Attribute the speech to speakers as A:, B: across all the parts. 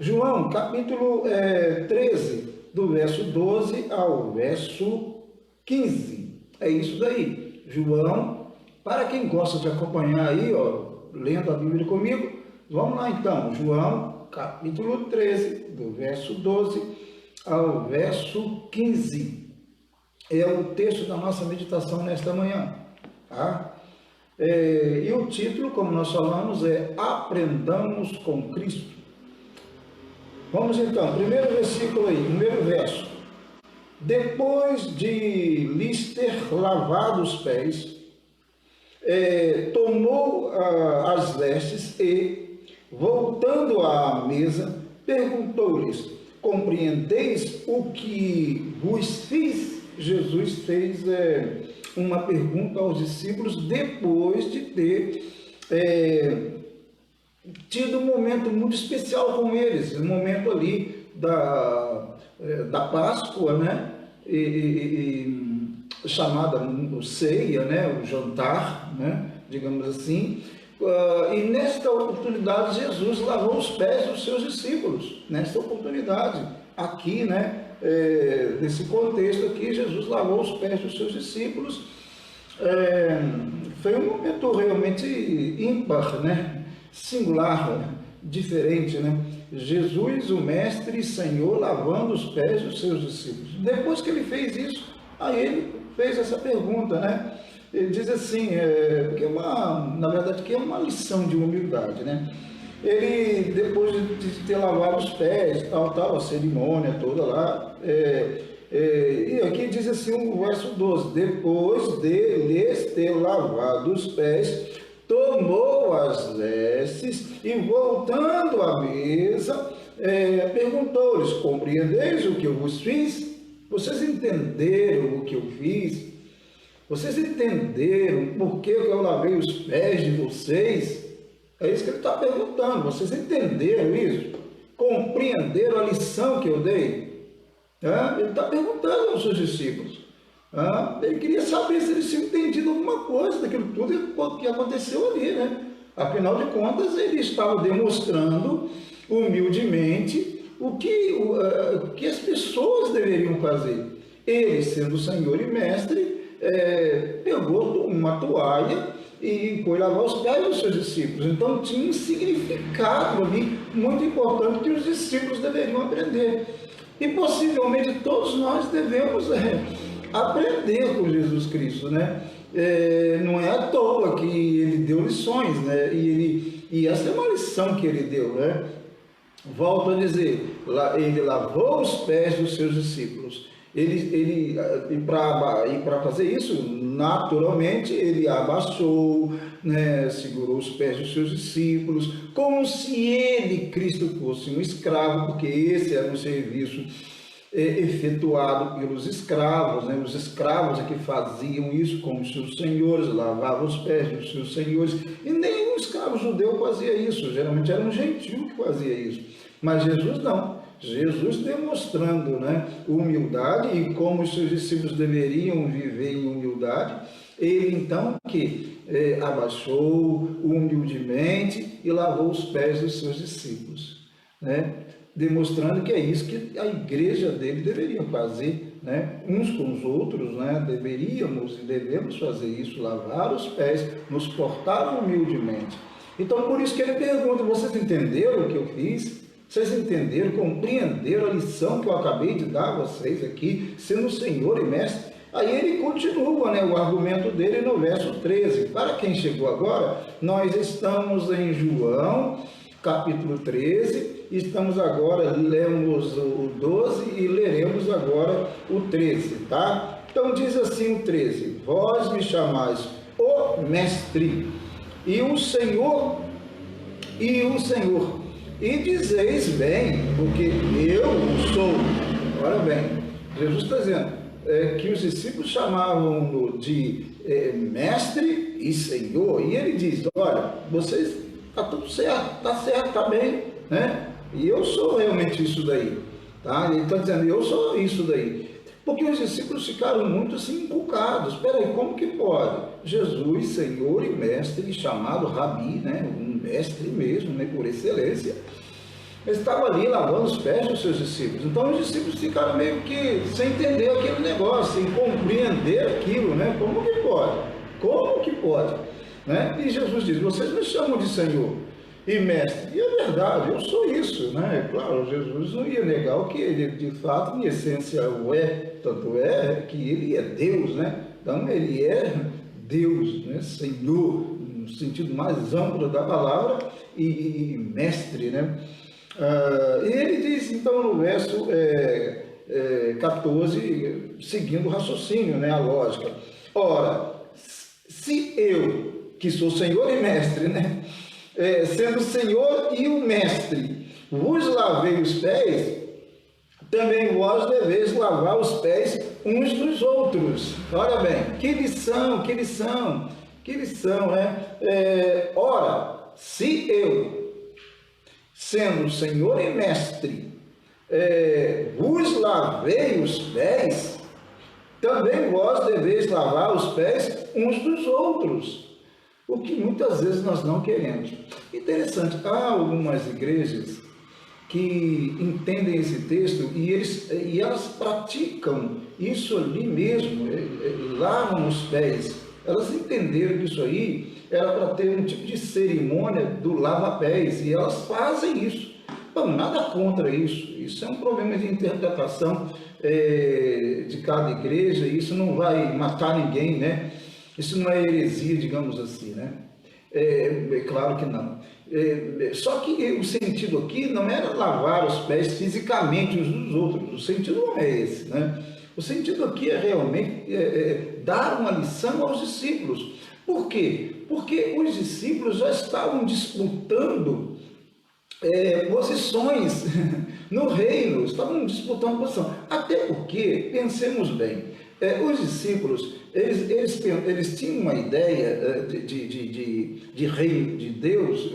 A: João, capítulo 13, do verso 12 ao verso 15. É isso daí. João, para quem gosta de acompanhar aí, ó, lendo a Bíblia comigo, vamos lá então. João, capítulo 13, do verso 12 ao verso 15. É o texto da nossa meditação nesta manhã. Tá? E o título, como nós falamos, é Aprendamos com Cristo. Vamos então, primeiro versículo aí, primeiro verso. Depois de lhes ter lavado os pés, tomou as vestes e, voltando à mesa, perguntou-lhes: compreendeis o que vos fiz? Jesus fez uma pergunta aos discípulos depois de ter tido um momento muito especial com eles, um momento ali da Páscoa, né? Chamada ceia, né? O jantar, né? Digamos assim. E nesta oportunidade Jesus lavou os pés dos seus discípulos. Nesta oportunidade, aqui, né? Nesse contexto aqui, Jesus lavou os pés dos seus discípulos. Foi um momento realmente ímpar, né? Singular, diferente, né? Jesus, o Mestre e Senhor, lavando os pés dos seus discípulos. Depois que ele fez isso, aí ele fez essa pergunta, né? Ele diz assim, porque na verdade que é uma lição de humildade, né? Ele, depois de ter lavado os pés, tal, a cerimônia toda lá, e aqui diz assim o verso 12, depois de lhes ter lavado os pés, tomou as vestes e, voltando à mesa, perguntou-lhes: compreendeis o que eu vos fiz? Vocês entenderam o que eu fiz? Vocês entenderam por que eu lavei os pés de vocês? É isso que ele está perguntando. Vocês entenderam isso? Compreenderam a lição que eu dei? Ele está perguntando aos seus discípulos. Ele queria saber se eles tinham entendido alguma coisa daquilo tudo que aconteceu ali, né? Afinal de contas, ele estava demonstrando humildemente o que as pessoas deveriam fazer. Ele, sendo Senhor e Mestre, pegou uma toalha e foi lavar os pés dos seus discípulos. Então tinha um significado ali muito importante que os discípulos deveriam aprender. E possivelmente todos nós devemos aprender com Jesus Cristo, né? Não é à toa que ele deu lições, né? E essa é uma lição que ele deu, né? Volto a dizer, ele lavou os pés dos seus discípulos. E para fazer isso, naturalmente, ele abaixou, né? Segurou os pés dos seus discípulos, como se ele, Cristo, fosse um escravo, porque esse era um serviço efetuado pelos escravos, né? Os escravos é que faziam isso com os seus senhores, lavavam os pés dos seus senhores, e nenhum escravo judeu fazia isso, geralmente era um gentil que fazia isso, mas Jesus não. Jesus demonstrando, né, humildade e como os seus discípulos deveriam viver em humildade, ele então que abaixou humildemente e lavou os pés dos seus discípulos, né? Demonstrando que é isso que a igreja dele deveria fazer, né? Uns com os outros, né? Deveríamos e devemos fazer isso, lavar os pés, nos portar humildemente. Então, por isso que ele pergunta: vocês entenderam o que eu fiz? Vocês entenderam, compreenderam a lição que eu acabei de dar a vocês aqui, sendo Senhor e Mestre? Aí ele continua, né, o argumento dele no verso 13. Para quem chegou agora, nós estamos em João, capítulo 13, estamos agora, lemos o 12 e leremos agora o 13, tá? Então diz assim o 13: vós me chamais o Mestre e o Senhor, e dizeis bem, porque eu sou. Ora bem, Jesus está dizendo que os discípulos chamavam-no de Mestre e Senhor, e ele diz: olha, vocês, está tudo certo, está bem, né? E eu sou realmente isso daí, tá? Ele está dizendo: eu sou isso daí. Porque os discípulos ficaram muito assim inculcados. Espera aí, como que pode? Jesus, Senhor e Mestre, chamado Rabi, né? Um mestre mesmo, né? Por excelência. Ele estava ali lavando os pés dos seus discípulos. Então os discípulos ficaram meio que sem entender aquele negócio, sem compreender aquilo, né? Como que pode? Como que pode? Né? E Jesus diz, vocês me chamam de Senhor e Mestre. E é verdade, eu sou isso, né? Claro, Jesus não ia negar o que ele de fato, em essência, o é. Tanto é que ele é Deus, né? Então ele é Deus, né? Senhor, no sentido mais amplo da palavra, e mestre, né? E ele diz, então, no verso 14, seguindo o raciocínio, né? A lógica. Ora, se eu, que sou Senhor e Mestre, né? Sendo o Senhor e o Mestre, vos lavei os pés, também vós deveis lavar os pés uns dos outros. Olha bem, que lição, que lição, que lição, né? Ora, se eu, sendo Senhor e Mestre, vos lavei os pés, também vós deveis lavar os pés uns dos outros. O que muitas vezes nós não queremos. Interessante, há algumas igrejas que entendem esse texto e elas praticam isso ali mesmo, lavam os pés. Elas entenderam que isso aí era para ter um tipo de cerimônia do lava-pés, e elas fazem isso. Bom, nada contra isso. Isso é um problema de interpretação de cada igreja, e isso não vai matar ninguém, né? Isso não é heresia, digamos assim, né? Claro que não. Só que o sentido aqui não era lavar os pés fisicamente uns dos outros. O sentido não é esse, né? O sentido aqui é realmente dar uma lição aos discípulos. Por quê? Porque os discípulos já estavam disputando posições no reino, estavam disputando posição. Até porque, pensemos bem, os discípulos, eles tinham uma ideia de reino de Deus,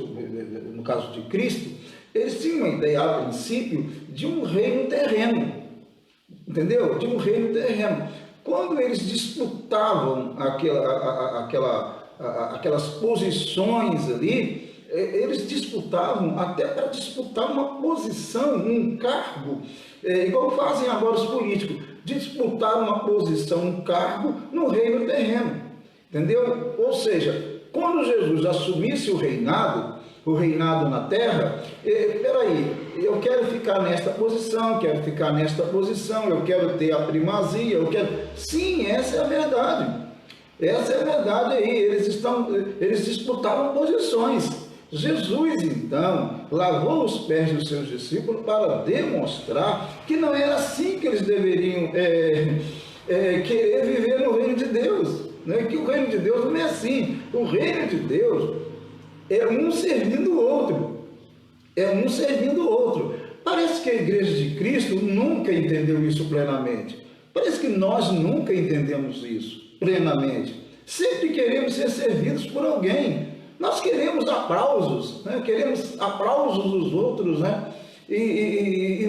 A: no caso de Cristo, eles tinham uma ideia, a princípio, de um reino terreno, entendeu? De um reino terreno. Quando eles disputavam aquelas posições ali, eles disputavam até para disputar uma posição, um cargo, igual fazem agora os políticos, disputar uma posição, um cargo no reino terreno, entendeu? Ou seja, quando Jesus assumisse o reinado na terra, peraí, eu quero ficar nesta posição, quero ficar nesta posição, eu quero ter a primazia, eu quero... Sim, essa é a verdade. Essa é a verdade aí, eles disputavam posições. Jesus, então, lavou os pés dos seus discípulos para demonstrar que não era assim que eles deveriam querer viver no reino de Deus, né? Que o reino de Deus não é assim. O reino de Deus é um servindo o outro. É um servindo o outro. Parece que a igreja de Cristo nunca entendeu isso plenamente. Parece que nós nunca entendemos isso plenamente. Sempre queremos ser servidos por alguém. Nós queremos aplausos, né? Queremos aplausos dos outros, né? E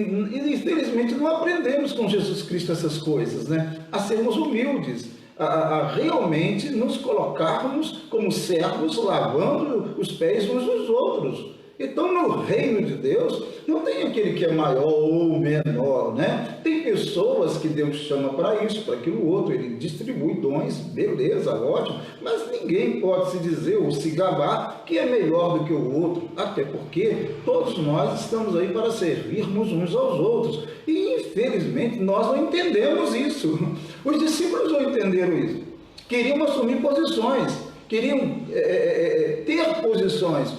A: infelizmente não aprendemos com Jesus Cristo essas coisas, né? A sermos humildes, a realmente nos colocarmos como servos lavando os pés uns dos outros. Então, no reino de Deus, não tem aquele que é maior ou menor, né? Tem pessoas que Deus chama para isso, para aquilo outro, ele distribui dons, beleza, ótimo, mas ninguém pode se dizer ou se gabar que é melhor do que o outro, até porque todos nós estamos aí para servirmos uns aos outros, e infelizmente nós não entendemos isso. Os discípulos não entenderam isso, queriam assumir posições, queriam ter posições,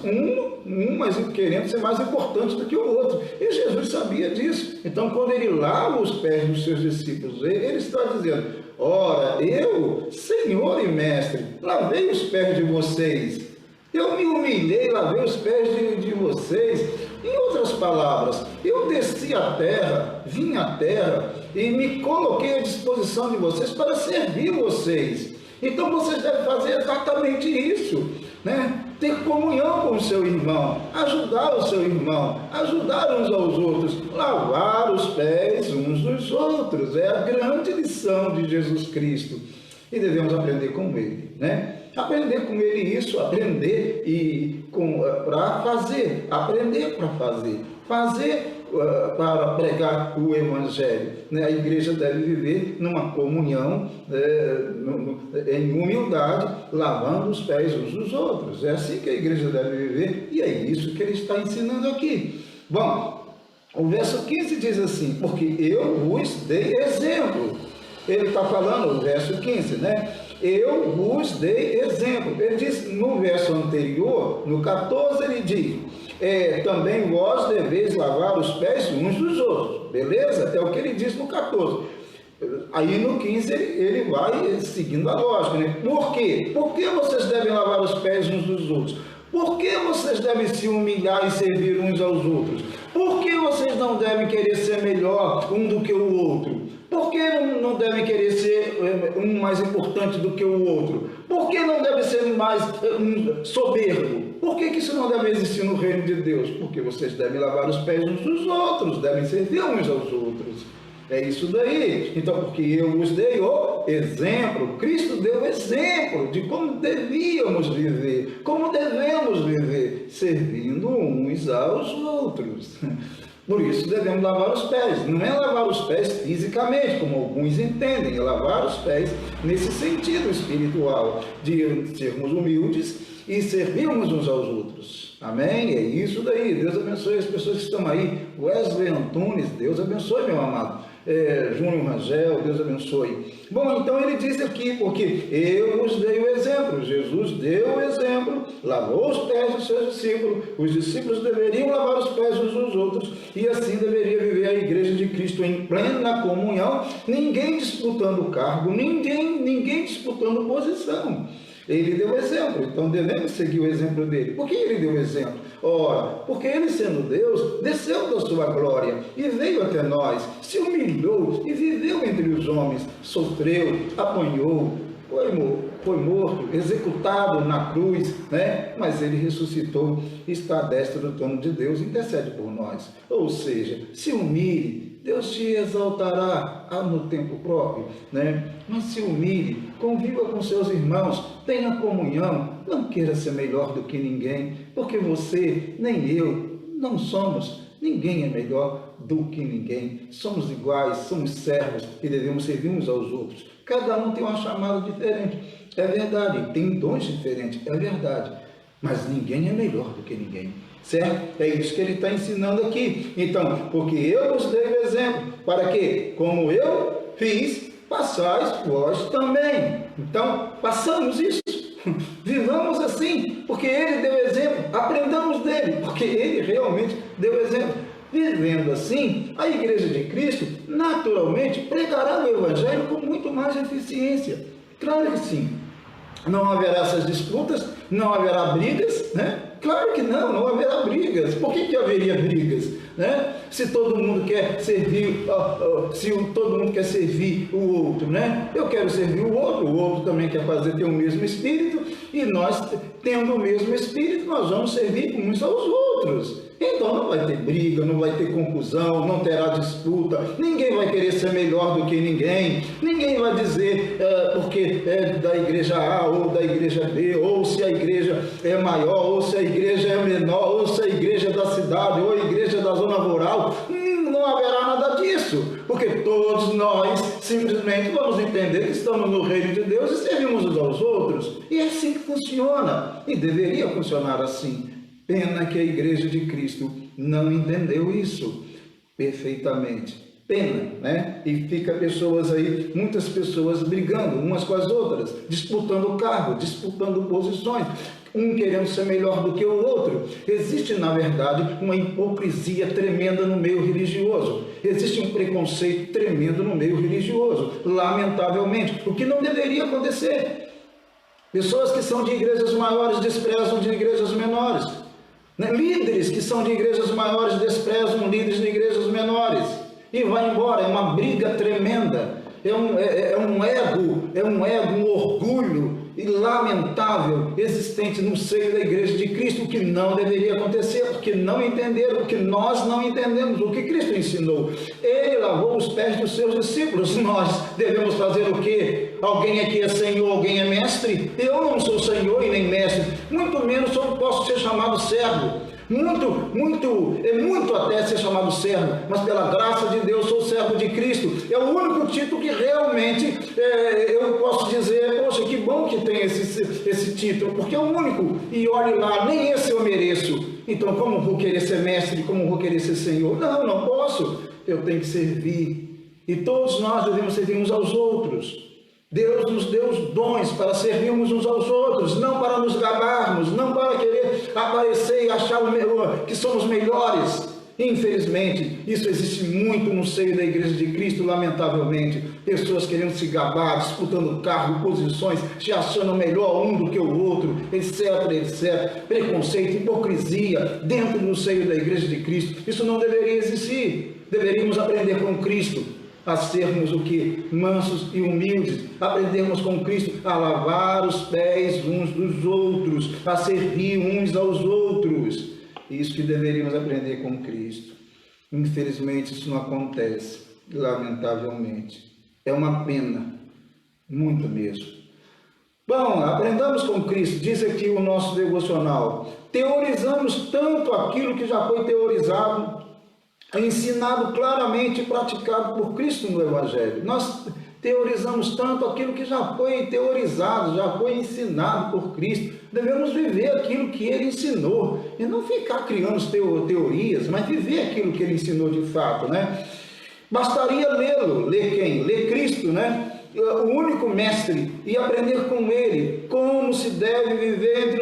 A: mas querendo ser mais importante do que o outro. E Jesus sabia disso. Então, quando ele lava os pés dos seus discípulos, ele está dizendo: ora, eu, Senhor e Mestre, lavei os pés de vocês. Eu me humilhei, lavei os pés de vocês. Em outras palavras, eu desci à terra, vim à terra e me coloquei à disposição de vocês para servir vocês. Então vocês devem fazer exatamente isso, né? Ter comunhão com o seu irmão, ajudar o seu irmão, ajudar uns aos outros, lavar os pés uns dos outros. É a grande lição de Jesus Cristo. E devemos aprender com ele, né? Aprender com ele isso, aprender para fazer, aprender para fazer. fazer para pregar o Evangelho. A igreja deve viver numa comunhão, em humildade, lavando os pés uns dos outros. É assim que a igreja deve viver e é isso que ele está ensinando aqui. Bom, o verso 15 diz assim: porque eu vos dei exemplo. Ele está falando, o verso 15, né? Eu vos dei exemplo. Ele diz no verso anterior, no 14, ele diz: também vós deveis lavar os pés uns dos outros. Beleza? É o que ele diz no 14. Aí no 15 ele vai seguindo a lógica, né? Por quê? Por que vocês devem lavar os pés uns dos outros? Por que vocês devem se humilhar e servir uns aos outros? Por que vocês não devem querer ser melhor um do que o outro? Por que não devem querer ser um mais importante do que o outro? Por que não deve ser mais soberbo? Por que isso não deve existir no reino de Deus? Porque vocês devem lavar os pés uns dos outros, devem servir uns aos outros. É isso daí. Então, porque eu vos dei o exemplo, Cristo deu exemplo de como devíamos viver, como devemos viver, servindo uns aos outros. Por isso devemos lavar os pés. Não é lavar os pés fisicamente, como alguns entendem, é lavar os pés nesse sentido espiritual, de sermos humildes e servirmos uns aos outros. Amém? É isso daí. Deus abençoe as pessoas que estão aí. Wesley Antunes, Deus abençoe, meu amado. Júnior Rangel, Deus abençoe. Bom, então ele diz aqui, porque eu vos dei o exemplo. Jesus deu o exemplo, lavou os pés dos seus discípulos. Os discípulos deveriam lavar os pés uns dos outros, e assim deveria viver a igreja de Cristo em plena comunhão, ninguém disputando cargo, ninguém disputando posição. Ele deu exemplo, então devemos seguir o exemplo dele. Por que ele deu exemplo? Ora, porque ele, sendo Deus, desceu da sua glória e veio até nós, se humilhou e viveu entre os homens, sofreu, apanhou, foi morto, executado na cruz, né? Mas ele ressuscitou, está à destra do trono de Deus, intercede por nós. Ou seja, se humilhe, Deus te exaltará no tempo próprio, né? Mas se humilhe, conviva com seus irmãos, tenha comunhão, não queira ser melhor do que ninguém, porque você, nem eu, não somos, ninguém é melhor do que ninguém, somos iguais, somos servos e devemos servir uns aos outros. Cada um tem uma chamada diferente, é verdade, tem dons diferentes, é verdade, mas ninguém é melhor do que ninguém. Certo? É isso que ele está ensinando aqui. Então, porque eu vos dei o exemplo, para que, como eu fiz, passais vós também. Então, passamos isso. Vivamos assim, porque ele deu exemplo. Aprendamos dele, porque ele realmente deu exemplo. Vivendo assim, a igreja de Cristo, naturalmente, pregará o Evangelho com muito mais eficiência. Claro que sim. Não haverá essas disputas, não haverá brigas, né? Claro que não haverá brigas. Por que haveria brigas? Né? Se todo mundo quer servir, todo mundo quer servir o outro, né? Eu quero servir o outro também quer ter o mesmo espírito, e nós, tendo o mesmo espírito, nós vamos servir uns aos outros. Então não vai ter briga, não vai ter confusão, não terá disputa, ninguém vai querer ser melhor do que ninguém, ninguém vai dizer porque é da igreja A ou da igreja B, ou se a igreja é maior, ou se a igreja é menor, ou se a igreja é da cidade, ou a igreja é da zona rural. Não haverá nada disso, porque todos nós simplesmente vamos entender que estamos no reino de Deus e servimos uns aos outros, e é assim que funciona, e deveria funcionar assim. Pena que a igreja de Cristo não entendeu isso perfeitamente. Pena, né? E fica muitas pessoas brigando umas com as outras, disputando cargo, disputando posições, um querendo ser melhor do que o outro. Existe, na verdade, uma hipocrisia tremenda no meio religioso. Existe um preconceito tremendo no meio religioso, lamentavelmente, o que não deveria acontecer. Pessoas que são de igrejas maiores desprezam de igrejas menores. Líderes que são de igrejas maiores desprezam líderes de igrejas menores. E vai embora, é uma briga tremenda. É um ego, um orgulho lamentável existente no seio da igreja de Cristo, o que não deveria acontecer, porque não entenderam, porque nós não entendemos o que Cristo ensinou. Ele lavou os pés dos seus discípulos. Nós devemos fazer o quê? Alguém aqui é Senhor, alguém é mestre? Eu não sou Senhor e nem mestre, muito menos eu posso ser chamado servo. muito até ser chamado servo, mas pela graça de Deus sou servo de Cristo. É o único título que realmente eu posso dizer, poxa, que bom que tem esse título, porque é o único, e olhe lá, nem esse eu mereço. Então como vou querer ser mestre, como vou querer ser senhor? Não posso, eu tenho que servir, e todos nós devemos servir uns aos outros. Deus nos deu os dons para servirmos uns aos outros, não para nos gabarmos, não para querer aparecer e achar que somos melhores. Infelizmente, isso existe muito no seio da Igreja de Cristo, lamentavelmente. Pessoas querendo se gabar, disputando cargo, posições, se achando melhor um do que o outro, etc. Preconceito, hipocrisia dentro do seio da Igreja de Cristo. Isso não deveria existir. Deveríamos aprender com Cristo a sermos o que? Mansos e humildes, aprendermos com Cristo a lavar os pés uns dos outros, a servir uns aos outros. Isso que deveríamos aprender com Cristo. Infelizmente isso não acontece, lamentavelmente. É uma pena, muito mesmo. Bom, aprendamos com Cristo, diz aqui o nosso devocional. Teorizamos tanto aquilo que já foi teorizado, ensinado claramente e praticado por Cristo no Evangelho. Nós teorizamos tanto aquilo que já foi teorizado, já foi ensinado por Cristo. Devemos viver aquilo que Ele ensinou e não ficar criando teorias, mas viver aquilo que Ele ensinou de fato, né? Bastaria lê-lo, ler quem? Ler Cristo, né? O único mestre, e aprender com Ele como se deve viver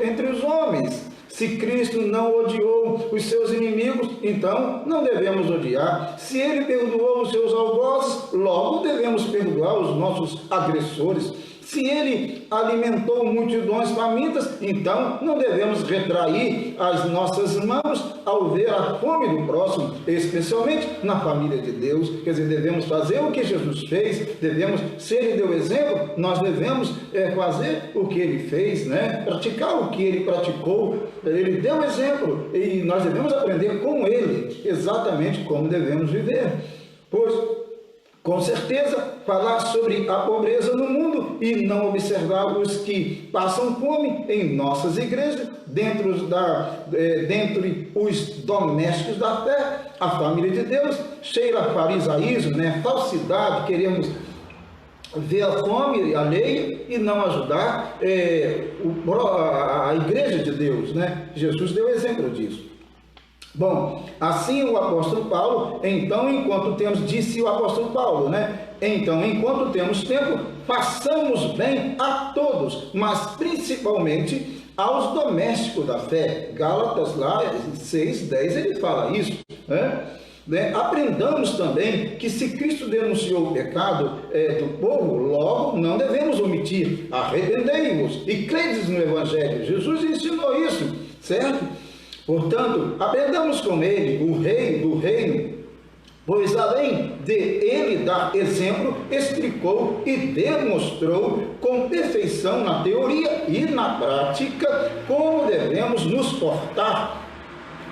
A: entre os homens. Se Cristo não odiou os seus inimigos, então não devemos odiar. Se Ele perdoou os seus algozes, logo devemos perdoar os nossos agressores. Se Ele alimentou multidões famintas, então não devemos retrair as nossas mãos ao ver a fome do próximo, especialmente na família de Deus. Quer dizer, devemos fazer o que Jesus fez, devemos, se Ele deu exemplo, nós devemos fazer o que Ele fez, né? Praticar o que Ele praticou. Ele deu exemplo e nós devemos aprender com Ele, exatamente como devemos viver. Pois, com certeza, falar sobre a pobreza no mundo e não observar os que passam fome em nossas igrejas, dentre os domésticos da fé, a família de Deus, cheira a farisaísmo, né? Falsidade, queremos ver a fome alheia e não ajudar a igreja de Deus, né? Jesus deu exemplo disso. Bom, assim o apóstolo Paulo, então enquanto temos, disse o apóstolo Paulo, né? Então, enquanto temos tempo, façamos bem a todos, mas principalmente aos domésticos da fé. Gálatas lá 6:10 ele fala isso, né? Aprendamos também que se Cristo denunciou o pecado do povo, logo não devemos omitir. Arrependei-vos e credes no Evangelho. Jesus ensinou isso, certo? Portanto, aprendamos com Ele, o Rei do Reino, pois além de Ele dar exemplo, explicou e demonstrou com perfeição na teoria e na prática como devemos nos portar.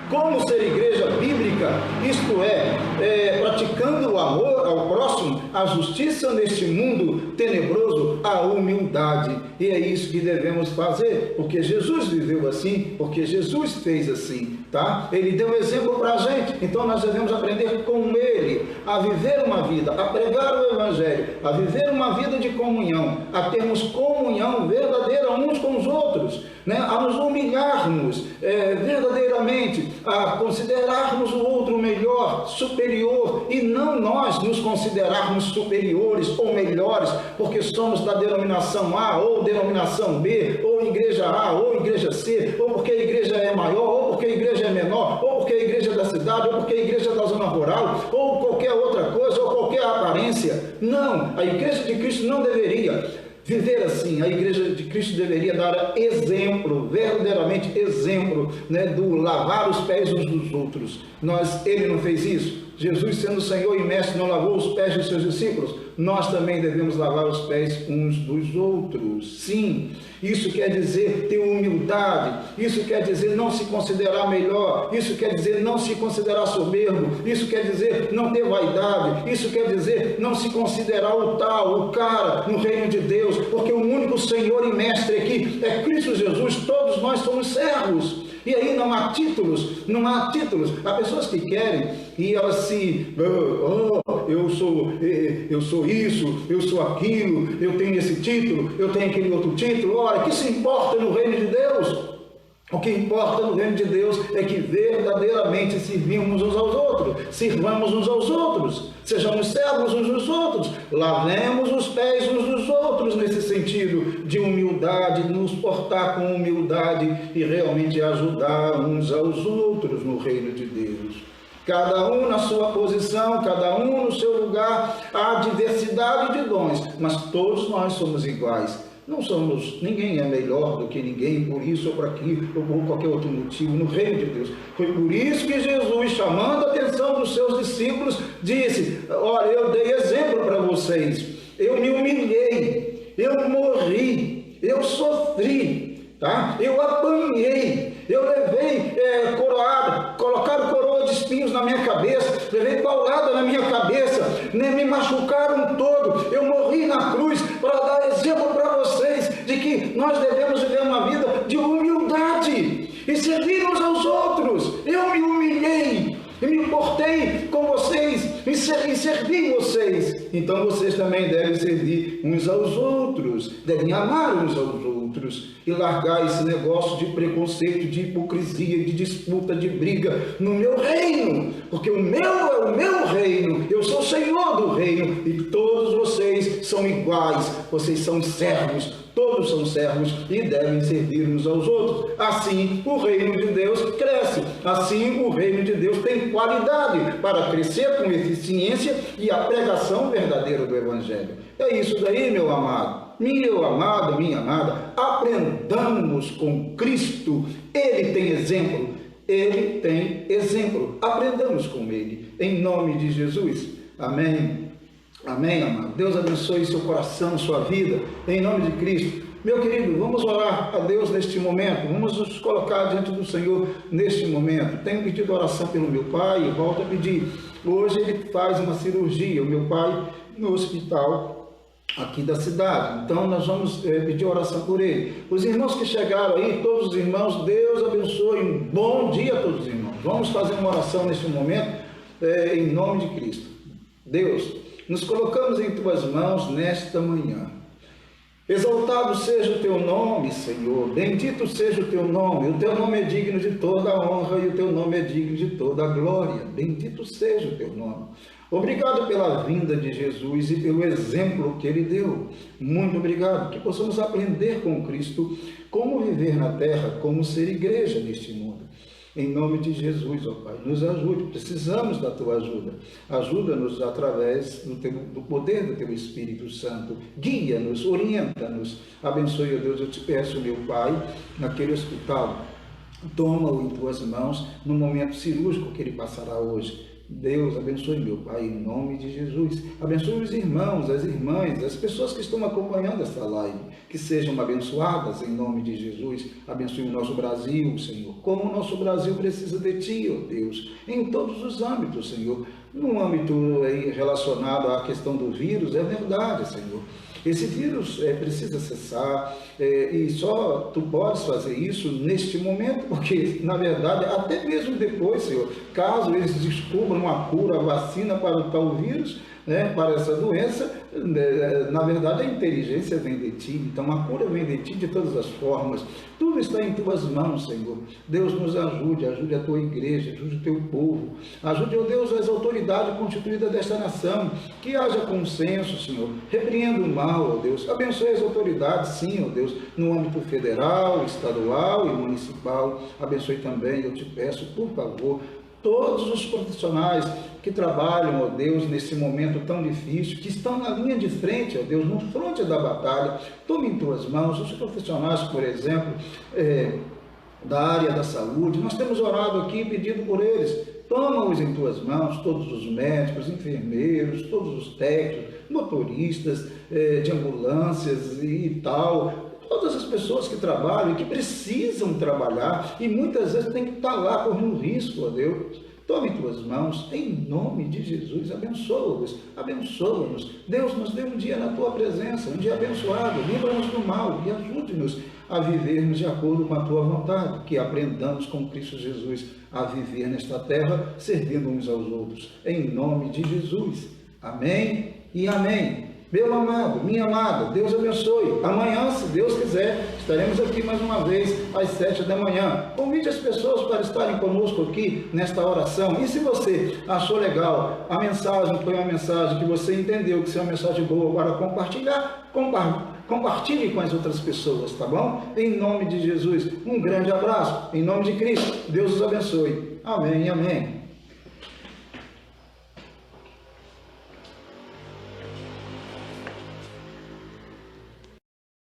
A: Como ser igreja bíblica, isto é, praticando o amor ao próximo, a justiça neste mundo tenebroso, a humildade. E é isso que devemos fazer, porque Jesus viveu assim, porque Jesus fez assim, tá? Ele deu exemplo para a gente, então nós devemos aprender com Ele a viver uma vida, a pregar o Evangelho, a viver uma vida de comunhão, a termos comunhão verdadeira uns com os outros, né? A nos humilharmos verdadeiramente, a considerarmos o outro melhor, superior, e não nós nos considerarmos superiores ou melhores, porque somos da denominação A, ou denominação B, ou igreja A, ou igreja C, ou porque a igreja é maior, ou porque a igreja é menor, ou porque a igreja é da cidade, ou porque a igreja é da zona rural, ou qualquer outra coisa, ou qualquer aparência. Não, a igreja de Cristo não deveria viver assim. A igreja de Cristo deveria dar exemplo, verdadeiramente exemplo, né, do lavar os pés uns dos outros. Ele não fez isso. Jesus, sendo Senhor e Mestre, não lavou os pés dos seus discípulos. Nós também devemos lavar os pés uns dos outros. Sim, isso quer dizer ter humildade, isso quer dizer não se considerar melhor, isso quer dizer não se considerar soberbo, isso quer dizer não ter vaidade, isso quer dizer não se considerar o tal, o cara no reino de Deus, porque o único Senhor e Mestre aqui é Cristo Jesus. Todos nós somos servos. E aí não há títulos, não há títulos. Há pessoas que querem e elas se, eu sou isso, eu sou aquilo, eu tenho esse título, eu tenho aquele outro título. Ora, que se importa no reino de Deus? O que importa no reino de Deus é que verdadeiramente sirvamos uns aos outros, sirvamos uns aos outros, sejamos servos uns dos outros, lavemos os pés uns dos outros nesse sentido de humildade, nos portar com humildade e realmente ajudar uns aos outros no reino de Deus. Cada um na sua posição, cada um no seu lugar, há diversidade de dons, mas todos nós somos iguais. Não somos, ninguém é melhor do que ninguém por isso ou por aquilo ou por qualquer outro motivo no reino de Deus. Foi por isso que Jesus, chamando a atenção dos seus discípulos, disse: olha, eu dei exemplo para vocês, eu me humilhei, eu morri, eu sofri, tá? Eu apanhei, eu levei colocaram coroa de espinhos na minha cabeça, levei paulada na minha cabeça, me machucaram todo, eu morri na cruz para dar exemplo para vocês de que nós devemos viver uma vida de humildade e servir uns aos outros. Eu me humilhei e me portei com vocês e servi vocês. Então vocês também devem servir uns aos outros, devem amar uns aos outros e largar esse negócio de preconceito, de hipocrisia, de disputa, de briga no meu reino, porque o meu é o meu reino, eu sou o Senhor do reino e todos vocês são iguais, vocês são servos. Todos são servos e devem servir uns aos outros. Assim o reino de Deus cresce. Assim o reino de Deus tem qualidade para crescer com eficiência e a pregação verdadeira do Evangelho. É isso daí, meu amado. Meu amado, minha amada, aprendamos com Cristo. Ele tem exemplo. Ele tem exemplo. Aprendamos com Ele. Em nome de Jesus. Amém. Amém, amado. Deus abençoe seu coração, sua vida, em nome de Cristo. Meu querido, vamos orar a Deus neste momento, vamos nos colocar diante do Senhor neste momento. Tenho pedido oração pelo meu pai e volto a pedir. Hoje ele faz uma cirurgia, o meu pai, no hospital aqui da cidade. Então nós vamos pedir oração por ele. Os irmãos que chegaram aí, todos os irmãos, Deus abençoe, um bom dia a todos os irmãos. Vamos fazer uma oração neste momento, em nome de Cristo. Deus, nos colocamos em tuas mãos nesta manhã. Exaltado seja o teu nome, Senhor. Bendito seja o teu nome. O teu nome é digno de toda a honra e o teu nome é digno de toda a glória. Bendito seja o teu nome. Obrigado pela vinda de Jesus e pelo exemplo que ele deu. Muito obrigado. Que possamos aprender com Cristo como viver na terra, como ser igreja neste mundo. Em nome de Jesus, ó Pai, nos ajude, precisamos da Tua ajuda. Ajuda-nos através do poder do Teu Espírito Santo. Guia-nos, orienta-nos. Abençoe, ó Deus, eu te peço, meu Pai, naquele hospital. Toma-o em Tuas mãos no momento cirúrgico que ele passará hoje. Deus, abençoe, meu Pai, em nome de Jesus. Abençoe os irmãos, as irmãs, as pessoas que estão acompanhando esta live. Que sejam abençoadas em nome de Jesus. Abençoe o nosso Brasil, Senhor. Como o nosso Brasil precisa de Ti, ó Deus, em todos os âmbitos, Senhor. No âmbito relacionado à questão do vírus, é verdade, Senhor. Esse vírus precisa cessar e só Tu podes fazer isso neste momento, porque, na verdade, até mesmo depois, Senhor, caso eles descubram a cura, a vacina para o tal vírus, para essa doença, na verdade a inteligência vem de Ti, então a cura vem de Ti de todas as formas. Tudo está em Tuas mãos, Senhor. Deus nos ajude, ajude a Tua igreja, ajude o Teu povo, ajude, ó Deus, as autoridades constituídas desta nação, que haja consenso, Senhor. Repreenda o mal, ó Deus. Abençoe as autoridades, sim, ó Deus, no âmbito federal, estadual e municipal. Abençoe também, eu te peço, por favor, todos os profissionais que trabalham, ó Deus, nesse momento tão difícil, que estão na linha de frente, ó Deus, no fronte da batalha. Tome em Tuas mãos os profissionais, por exemplo, da área da saúde. Nós temos orado aqui e pedido por eles. Toma-os em Tuas mãos, todos os médicos, enfermeiros, todos os técnicos, motoristas de ambulâncias e tal. Todas as pessoas que trabalham e que precisam trabalhar e muitas vezes tem que estar lá correndo risco, ó Deus. Tome em tuas mãos, em nome de Jesus, abençoa-os, abençoa-nos. Deus, nos dê um dia na tua presença, um dia abençoado, livra-nos do mal e ajude-nos a vivermos de acordo com a tua vontade, que aprendamos com Cristo Jesus a viver nesta terra, servindo uns aos outros, em nome de Jesus. Amém e amém. Meu amado, minha amada, Deus abençoe. Amanhã, se Deus quiser, estaremos aqui mais uma vez às 7 da manhã. Convide as pessoas para estarem conosco aqui nesta oração. E se você achou legal a mensagem, foi uma mensagem que você entendeu que é uma mensagem boa para compartilhar, compartilhe com as outras pessoas, tá bom? Em nome de Jesus, um grande abraço. Em nome de Cristo, Deus os abençoe. Amém e amém.